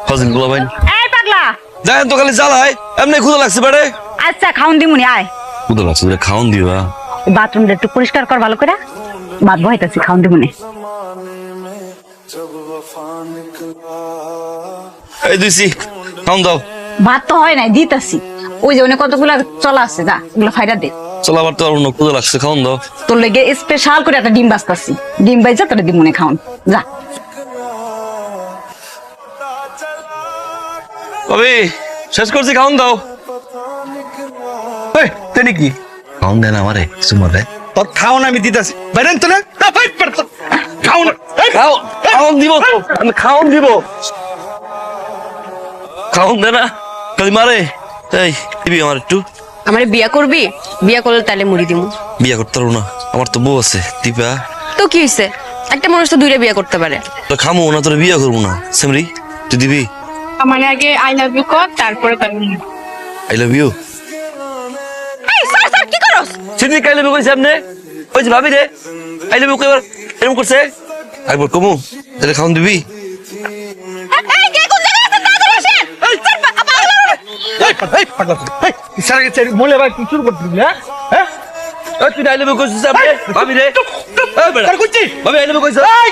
হাজিন গুলো ভাই এই পাগলা দেখেন তো খালি জ্বালায় এমনি ক্ষুদা লাগছে বেড়ে আচ্ছা খাওন দিমুনি আয় ক্ষুদা লাগছে বেড়ে খাওন দিবা বাথরুমটা একটু পরিষ্কার কর ভালো করে ভাত বহাইতাছি খাওন দিমুনি এই দুইছি খাওন দাও ভাত তো হয় নাই দিতাছি ওই যে অনেক কতগুলা চলা আছে যা এগুলো ফাইরা দে চল আবার তো আর অন্য ক্ষুদা লাগছে খাওন দাও তোর লেগে স্পেশাল করে একটা ডিম বাজতাছি ডিম বাইজা তোরে দিমুনি খাওন যা কবি শেষ করছি খাওন দাও এই তেনি কি খাওন দেন আমারে সুমা রে তোর খাওন আমি দিতেছি বাইরেন তো না ফাইট পার খাওন খাও খাওন দিব তো আমি খাওন দিব খাওন দে না খালি মারে এই দিবি আমার একটু আমারে বিয়া করবি? বিয়া করলে তাহলে মুড়ি দিমু। বিয়া করতে পারবো না আমার তো বউ আছে দিবা তো কি হইছে? একটা মানুষ তো দুইটা বিয়া করতে পারে। তো খামো না তোর বিয়া করবো না সেমরি তুই দিবি আমার আগে আই লাভ ইউ কর তারপরে করবি। আই লাভ ইউ এই স্যার স্যার কি করছ? সিদ্ধি কাই লাভ ইউ কইছে আপনি ওই যে ভাবি রে আই লাভ ইউ কইবার এরকম করছে একবার কমু তাহলে খাওন দিবি এই কে কোন জায়গায় আছেন তাড়াতাড়ি আসেন। এই পাগলা এই সারা গেছে মোলে ভাই কি শুরু করছিস না হ্যাঁ তুই আই লাভ ইউ কইছিস আপনি ভাবি রে এই বেটা আর কইছি ভাবি আই লাভ ইউ কইছ এই